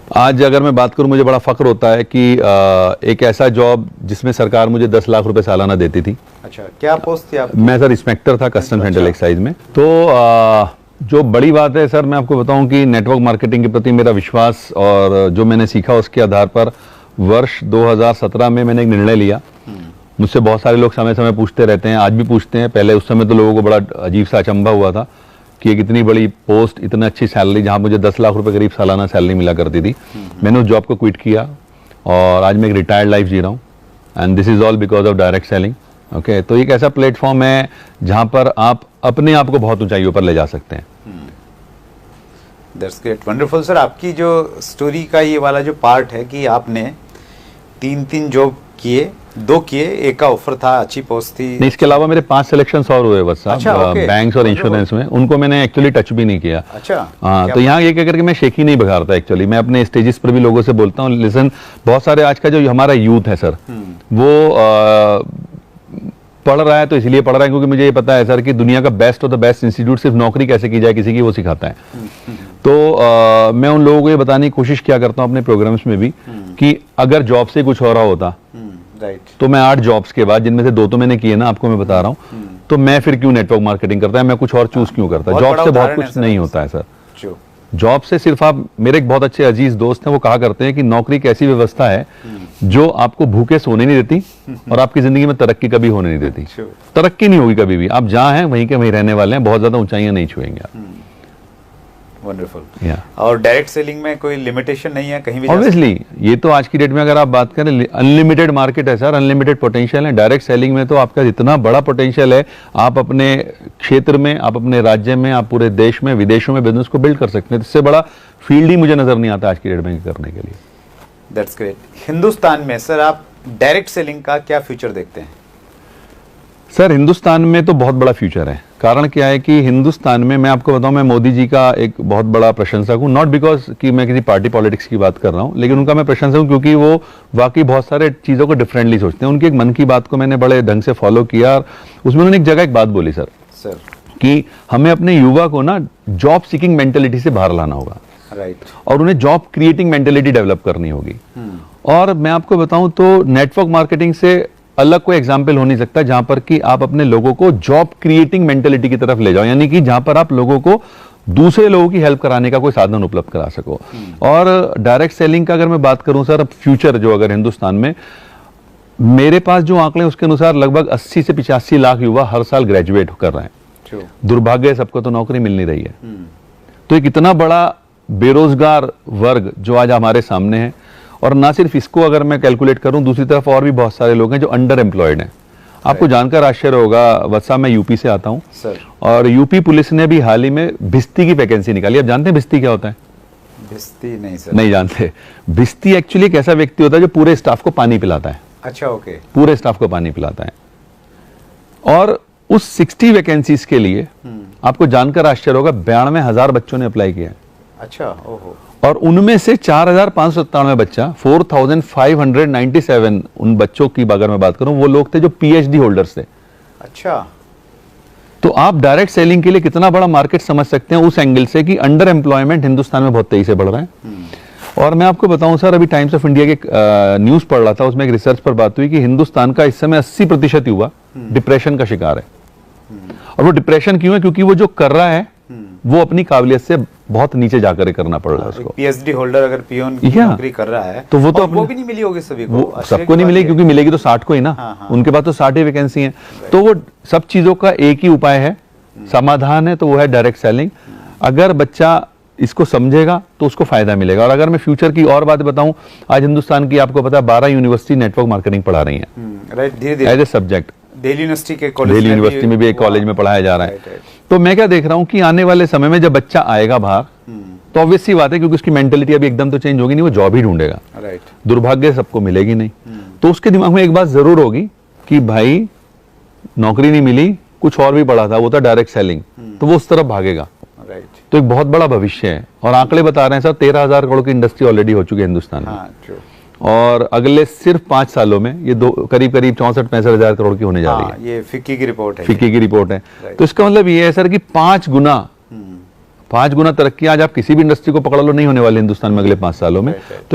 आज अगर मैं बात करूं, मुझे बड़ा फख्र होता है कि एक ऐसा जॉब जिसमें सरकार मुझे 10 लाख रुपए सालाना देती थी। अच्छा, क्या पोस्ट थी आप? मैं सर इंस्पेक्टर था कस्टम सेंट्रल एक्साइज में। तो जो बड़ी बात है सर, मैं आपको बताऊं कि नेटवर्क मार्केटिंग के प्रति मेरा विश्वास और जो मैंने सीखा उसके आधार पर वर्ष 2017 में मैंने एक निर्णय लिया। मुझसे बहुत सारे लोग समय समय पूछते रहते हैं, आज भी पूछते हैं। पहले उस समय तो लोगों को बड़ा अजीब सा अचंभा हुआ था कि एक इतनी बड़ी पोस्ट, इतना अच्छी सैलरी, जहां मुझे 10 लाख रुपए करीब सालाना सैलरी मिला करती थी। मैंने उस जॉब को क्विट किया और आज मैं एक रिटायर्ड लाइफ जी रहा हूँ, and this is all because of direct selling. Okay, तो एक ऐसा प्लेटफॉर्म है जहां पर आप अपने आप को बहुत ऊंचाइयों पर ले जा सकते हैं। That's great, wonderful sir. आपकी जो स्टोरी का ये वाला जो पार्ट है कि आपने तीन जॉब किए, 2 किए, एक का ऑफर था, अच्छी पोस्ट थी। नहीं, इसके अलावा मेरे 5 सिलेक्शन और हुए बस साहब। अच्छा, बैंक्स और इंश्योरेंस में, उनको मैंने एक्चुअली टच भी नहीं किया। अच्छा, हाँ, तो यहाँ ये कह करके मैं शेखी नहीं बघारता। एक्चुअली मैं अपने स्टेजेस पर भी लोगों से बोलता हूँ, लिसन, बहुत सारे आज का जो हमारा यूथ है सर, वो पढ़ रहा है तो इसलिए पढ़ रहा है क्योंकि मुझे ये पता है सर कि दुनिया का best of the best institute सिर्फ नौकरी कैसे की जाए किसी की, वो सिखाता है। तो मैं उन लोगों को ये बताने की कोशिश किया करता हूँ अपने प्रोग्राम्स में भी कि अगर जॉब से कुछ हो रहा होता तो मैं 8 जॉब्स के बाद, जिनमें से 2 तो मैंने किए ना, आपको मैं बता रहा हूँ, तो मैं फिर क्यों नेटवर्क मार्केटिंग करता है, मैं कुछ और चूज क्यों करता है। जॉब से बहुत कुछ नहीं होता है सर। जॉब से सिर्फ आप, मेरे एक बहुत अच्छे अजीज दोस्त हैं, वो कहा करते हैं कि नौकरी एक ऐसी व्यवस्था है जो आपको भूखे सोने नहीं देती और आपकी जिंदगी में तरक्की कभी होने नहीं देती। तरक्की नहीं होगी कभी भी, आप जहां हैं वहीं के वहीं रहने वाले हैं, बहुत ज्यादा ऊंचाइयां नहीं छुएंगे आप। वंडरफुल। और डायरेक्ट सेलिंग में कोई लिमिटेशन नहीं है कहीं भी? ऑब्वियसली, ये तो आज की डेट में अगर आप बात करें, अनलिमिटेड मार्केट है सर, अनलिमिटेड पोटेंशियल है। डायरेक्ट सेलिंग में तो आपका इतना बड़ा पोटेंशियल है, आप अपने क्षेत्र में, आप अपने राज्य में, आप पूरे देश में, विदेशों में बिजनेस को बिल्ड कर सकते हैं। इससे बड़ा फील्ड ही मुझे नजर नहीं आता आज की डेट में करने के लिए। That's great. हिंदुस्तान में सर आप डायरेक्ट सेलिंग का क्या फ्यूचर देखते हैं? सर हिंदुस्तान में तो बहुत बड़ा फ्यूचर है। कारण क्या है कि हिंदुस्तान में, मैं आपको बताऊं, मैं मोदी जी का एक बहुत बड़ा प्रशंसक हूं। नॉट बिकॉज कि मैं किसी पार्टी पॉलिटिक्स की बात कर रहा हूं, लेकिन उनका मैं प्रशंसक हूं क्योंकि वो वाकई बहुत सारे चीजों को डिफरेंटली सोचते हैं। उनकी एक मन की बात को मैंने बड़े ढंग से फॉलो किया और उसमें उन्होंने एक जगह एक बात बोली सर कि हमें अपने युवा को ना जॉब सीकिंग मेंटेलिटी से बाहर लाना होगा, राइट, और उन्हें जॉब क्रिएटिंग मेंटेलिटी डेवलप करनी होगी। और मैं आपको बताऊं तो नेटवर्क मार्केटिंग से अलग कोई एग्जाम्पल हो नहीं सकता जहां पर कि आप अपने लोगों को जॉब क्रिएटिंग मेंटेलिटी की तरफ ले जाओ, यानी कि जहां पर आप लोगों को दूसरे लोगों की हेल्प कराने का कोई साधन उपलब्ध करा सको। और डायरेक्ट सेलिंग का अगर मैं बात करूं सर, अब फ्यूचर जो अगर हिंदुस्तान में, मेरे पास जो आंकड़े उसके अनुसार लगभग 80 से 85 लाख युवा हर साल ग्रेजुएट कर रहे हैं। दुर्भाग्य सबको तो नौकरी मिल नहीं रही है। तो एक इतना बड़ा बेरोजगार वर्ग जो आज हमारे सामने है, और ना सिर्फ इसको अगर मैं कैलकुलेट करूं, दूसरी तरफ और भी बहुत सारे लोग हैं जो अंडर एम्प्लॉयड हैं। आपको जानकर आश्चर्य होगा, वत्सा, मैं यूपी से आता हूं सर, और यूपी पुलिस ने भी हाल ही में भिस्ती की वैकेंसी निकाली। आप जानते हैं भिस्ती क्या होता है? भिस्ती नहीं सर। नहीं जानते। भिस्ती एक्चुअली एक ऐसा व्यक्ति होता है जो पूरे स्टाफ को पानी पिलाता है। अच्छा, ओके। पूरे स्टाफ को पानी पिलाता है। और उस 60 वैकेंसीज के लिए आपको जानकर आश्चर्य होगा 92,000 बच्चों ने अप्लाई किया है। अच्छा, ओहो। और उनमें से 4,597 बच्चा, 4,597 उन बच्चों की अगर मैं बात करूं, वो लोग थे जो पीएचडी होल्डर्स थे। अच्छा, तो आप डायरेक्ट सेलिंग के लिए कितना बड़ा मार्केट समझ सकते हैं उस एंगल से कि अंडर एम्प्लॉयमेंट हिंदुस्तान में बहुत तेजी से बढ़ रहा है। और मैं आपको बताऊं सर, अभी टाइम्स ऑफ इंडिया के न्यूज पढ़ रहा था, उसमें एक रिसर्च पर बात हुई कि हिंदुस्तान का इस समय 80% युवा डिप्रेशन का शिकार है। और वो डिप्रेशन क्यों है? क्योंकि वो जो कर रहा है वो अपनी काबिलियत से बहुत नीचे जाकर करना पड़ रहा है उसको। पीएचडी होल्डर अगर पीओन की नौकरी कर रहा है तो वो तो वो भी नहीं मिली होगी सभी को, सबको नहीं मिलेगी, क्योंकि मिलेगी तो 60 को ही ना। उनके पास तो 60 ही वैकेंसी है। तो वो सब चीजों का एक ही उपाय है, समाधान है, तो वो है डायरेक्ट सेलिंग। अगर बच्चा इसको समझेगा तो उसको फायदा मिलेगा। और अगर मैं फ्यूचर की और बात बताऊं, आज हिंदुस्तान की आपको पता है 12 यूनिवर्सिटी नेटवर्क मार्केटिंग पढ़ा रही है, राइट, धीरे-धीरे as a subject. Delhi University के कॉलेज, दिल्ली यूनिवर्सिटी में भी एक कॉलेज में पढ़ाया जा रहा है। तो मैं क्या देख रहा हूं कि आने वाले समय में जब बच्चा आएगा बाहर, तो ऑब्वियस सी बात है, क्योंकि उसकी मेंटेलिटी अभी एकदम तो चेंज होगी नहीं, वो जॉब ही ढूंढेगा। दुर्भाग्य सबको मिलेगी नहीं। तो उसके दिमाग में एक बात जरूर होगी कि भाई नौकरी नहीं मिली, कुछ और भी पढ़ा था, वो था डायरेक्ट सेलिंग, तो वो उस तरफ भागेगा। तो एक बहुत बड़ा भविष्य है। और आंकड़े बता रहे हैं सर, 13,000 करोड़ की इंडस्ट्री ऑलरेडी हो चुकी है हिंदुस्तान में। और अगले सिर्फ 5 सालों में ये करीब 64-65 हजार करोड़ की होने जा रही है। ये फिक्की की रिपोर्ट है। फिक्की की रिपोर्ट है। तो इसका मतलब ये है सर कि 5 गुना 5 गुना तरक्की आज आप किसी भी इंडस्ट्री को पकड़ लो नहीं होने वाली हिंदुस्तान में अगले 5 सालों में। तो